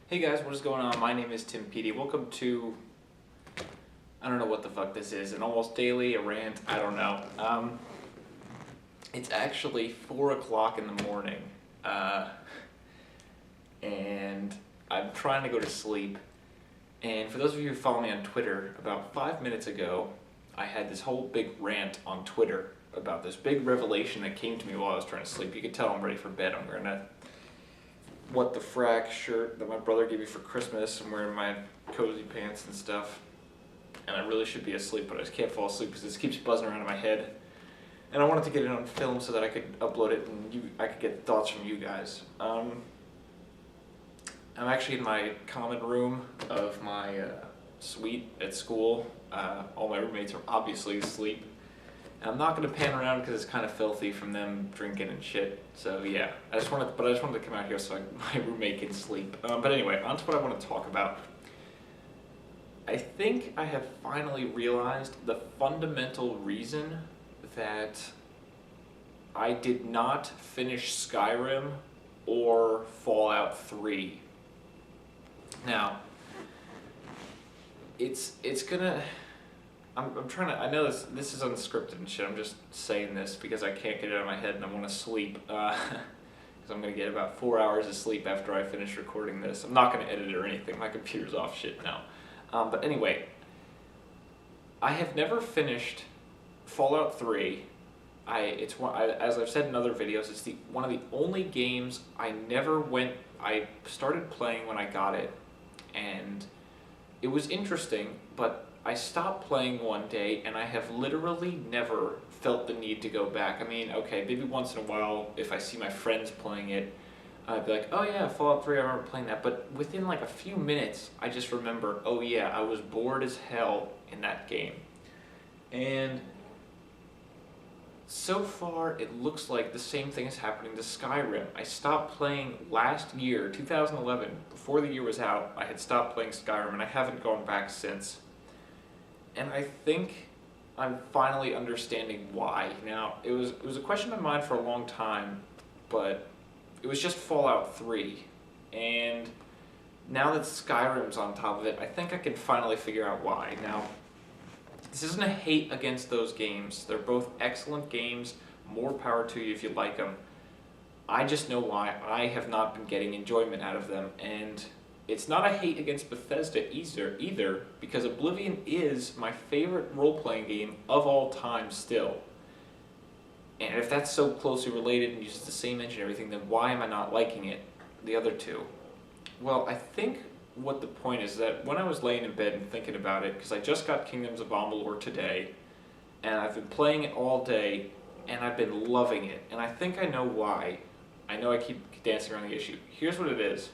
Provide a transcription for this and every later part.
Hey guys, what is going on? My name is Timpedia. Welcome to, I don't know what the fuck this is, an almost daily, a rant, I don't know. It's actually 4 o'clock in the morning, and I'm trying to go to sleep. And for those of you who follow me on Twitter, about 5 minutes ago, I had this whole big rant on Twitter about this big revelation that came to me while I was trying to sleep. You can tell I'm ready for bed. I'm wearing a what the frack shirt that my brother gave me for Christmas. I'm wearing my cozy pants and stuff. And I really should be asleep, but I just can't fall asleep because this keeps buzzing around in my head. And I wanted to get it on film so that I could upload it and I could get thoughts from you guys. I'm actually in my common room of my suite at school. All my roommates are obviously asleep. And I'm not going to pan around because it's kind of filthy from them drinking and shit. So yeah, I just wanted to come out here so my roommate can sleep. But anyway, on to what I want to talk about. I think I have finally realized the fundamental reason that I did not finish Skyrim or Fallout 3. Now, it's gonna... I'm trying to, I know this is unscripted and shit, I'm just saying this because I can't get it out of my head and I want to sleep, because I'm going to get about 4 hours of sleep after I finish recording this. I'm not going to edit it or anything, my computer's off shit now. But anyway, I have never finished Fallout 3. As I've said in other videos, it's one of the only games I started playing when I got it, and it was interesting, but I stopped playing one day and I have literally never felt the need to go back. I mean, okay, maybe once in a while if I see my friends playing it, I'd be like, oh yeah, Fallout 3, I remember playing that. But within like a few minutes, I just remember, oh yeah, I was bored as hell in that game. And so far, it looks like the same thing is happening to Skyrim. I stopped playing last year, 2011, before the year was out. I had stopped playing Skyrim and I haven't gone back since. And I think I'm finally understanding why. Now, it was a question in my mind for a long time, but it was just Fallout 3. And now that Skyrim's on top of it, I think I can finally figure out why. Now, this isn't a hate against those games. They're both excellent games. More power to you if you like them. I just know why I have not been getting enjoyment out of them. And it's not a hate against Bethesda either, because Oblivion is my favorite role-playing game of all time still. And if that's so closely related and uses the same engine and everything, then why am I not liking it, the other two? Well, I think what the point is that when I was laying in bed and thinking about it, because I just got Kingdoms of Amalur today, and I've been playing it all day, and I've been loving it, and I think I know why. I know I keep dancing around the issue. Here's what it is.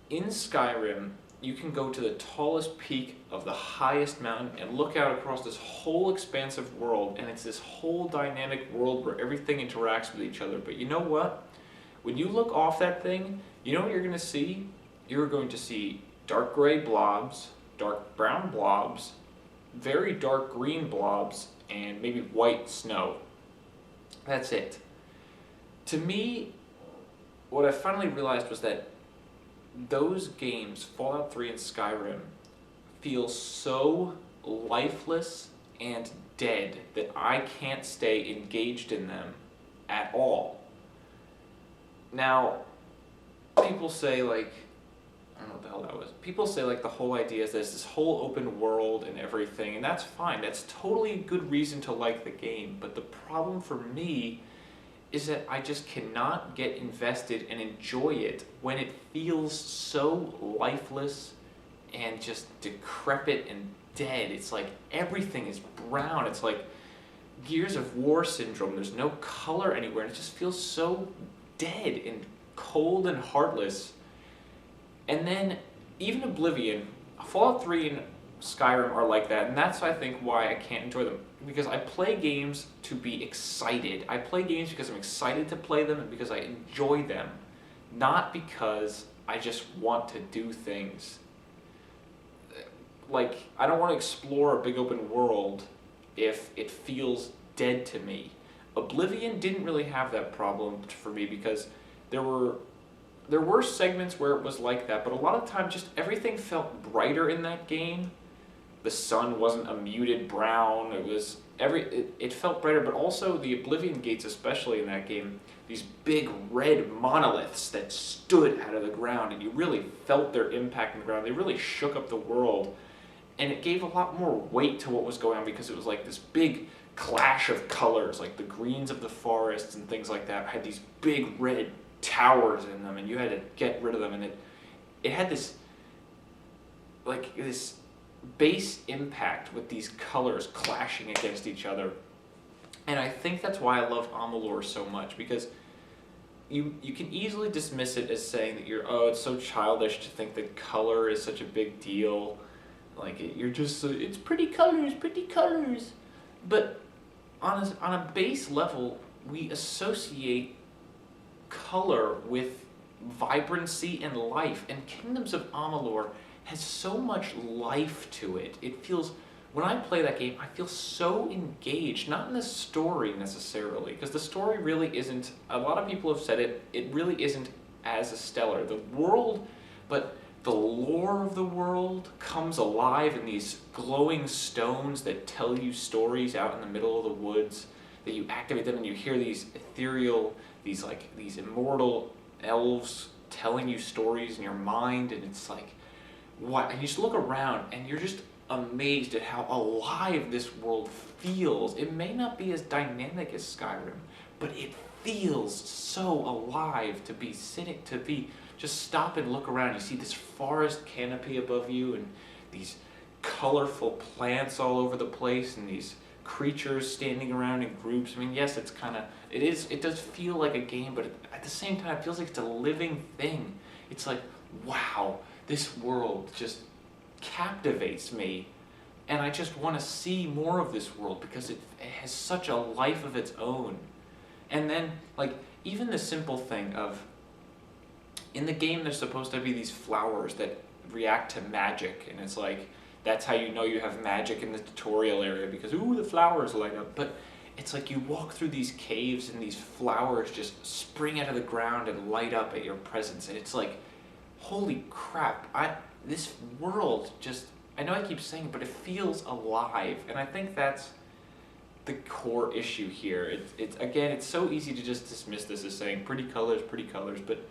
In Skyrim, you can go to the tallest peak of the highest mountain and look out across this whole expansive world, and it's this whole dynamic world where everything interacts with each other. But you know what? When you look off that thing, you know what you're going to see? You're going to see dark gray blobs, dark brown blobs, very dark green blobs, and maybe white snow. That's it. To me, what I finally realized was that those games, Fallout 3 and Skyrim, feel so lifeless and dead that I can't stay engaged in them at all. Now, people say like, I don't know what the hell that was. People say like the whole idea is there's this whole open world and everything, and that's fine. That's totally a good reason to like the game, but the problem for me is that I just cannot get invested and enjoy it when it feels so lifeless and just decrepit and dead. It's like everything is brown. It's like Gears of War syndrome. There's no color anywhere, and it just feels so dead and cold and heartless. And then even Oblivion, Fallout 3 and Skyrim are like that, and that's, I think, why I can't enjoy them. Because I play games to be excited. I play games because I'm excited to play them and because I enjoy them. Not because I just want to do things. Like, I don't want to explore a big open world if it feels dead to me. Oblivion didn't really have that problem for me because there were there were segments where it was like that, but a lot of the time just everything felt brighter in that game. The sun wasn't a muted brown. It felt brighter, but also the Oblivion Gates, especially in that game, these big red monoliths that stood out of the ground, and you really felt their impact on the ground. They really shook up the world, and it gave a lot more weight to what was going on because it was like this big clash of colors, like the greens of the forests and things like that had these big red towers in them, and you had to get rid of them, and it had this base impact with these colors clashing against each other. And I think that's why I love Amalur so much, because you can easily dismiss it as saying that it's so childish to think that color is such a big deal. It's pretty colors. But on a base level, we associate color with vibrancy and life, and Kingdoms of Amalur has so much life to it. It feels, when I play that game, I feel so engaged, not in the story necessarily, because the story really isn't, a lot of people have said it really isn't as stellar. The world, but the lore of the world comes alive in these glowing stones that tell you stories out in the middle of the woods, that you activate them and you hear these ethereal, these immortal elves telling you stories in your mind, and it's like, what? And you just look around and you're just amazed at how alive this world feels. It may not be as dynamic as Skyrim, but it feels so alive to be just stop and look around. You see this forest canopy above you and these colorful plants all over the place and these creatures standing around in groups. I mean, yes, it does feel like a game, but at the same time, it feels like it's a living thing. It's like, wow, this world just captivates me, and I just want to see more of this world because it has such a life of its own. And then, even the simple thing of, in the game there's supposed to be these flowers that react to magic, and it's like, that's how you know you have magic in the tutorial area, because the flowers light up. But it's like you walk through these caves and these flowers just spring out of the ground and light up at your presence, and it's like, holy crap, this world just, I know I keep saying it, but it feels alive. And I think that's the core issue here. It's so easy to just dismiss this as saying pretty colors, but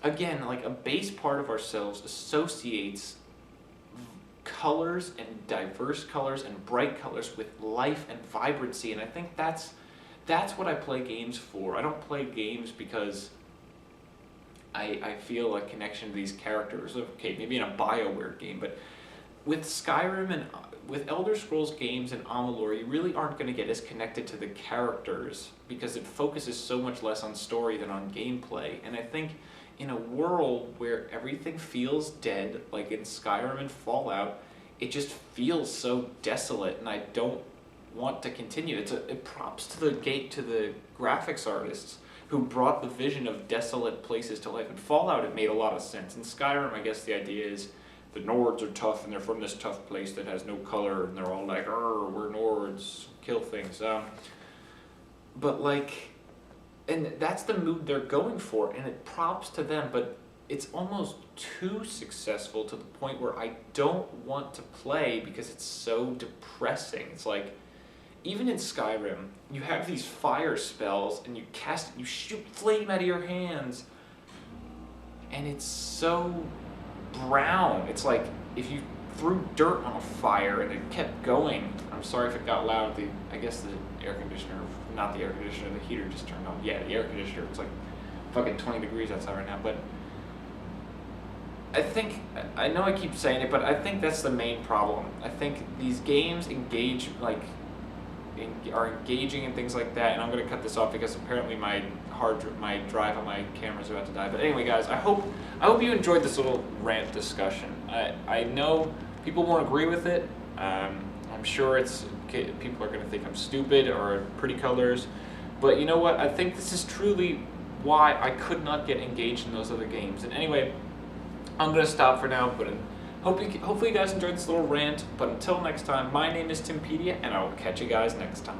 again, a base part of ourselves associates colors and diverse colors and bright colors with life and vibrancy, and I think that's what I play games for. I don't play games because I feel a connection to these characters. Okay, maybe in a BioWare game, but with Skyrim and with Elder Scrolls games and Amalur, you really aren't going to get as connected to the characters because it focuses so much less on story than on gameplay. And I think in a world where everything feels dead, like in Skyrim and Fallout, it just feels so desolate, and I don't want to continue. It props to the graphics artists who brought the vision of desolate places to life. In Fallout, it made a lot of sense. In Skyrim, I guess the idea is the Nords are tough, and they're from this tough place that has no color, and they're all like, we're Nords, kill things. And that's the mood they're going for, and it props to them, but it's almost too successful to the point where I don't want to play because it's so depressing. It's like, even in Skyrim, you have these fire spells, and you shoot flame out of your hands, and it's so brown. It's like if you threw dirt on a fire and it kept going. I'm sorry if it got loud. I guess the air conditioner, not the air conditioner, the heater just turned on. Yeah, the air conditioner. It's like fucking 20 degrees outside right now, but I know I keep saying it, but I think that's the main problem. I think these games are engaging and things like that, and I'm going to cut this off because apparently my drive on my camera is about to die. But anyway, guys, I hope you enjoyed this little rant discussion. I know people won't agree with it. I'm sure people are going to think I'm stupid or pretty colors, but you know what? I think this is truly why I could not get engaged in those other games. And anyway, I'm going to stop for now, but hopefully you guys enjoyed this little rant. But until next time, my name is Timpedia, and I will catch you guys next time.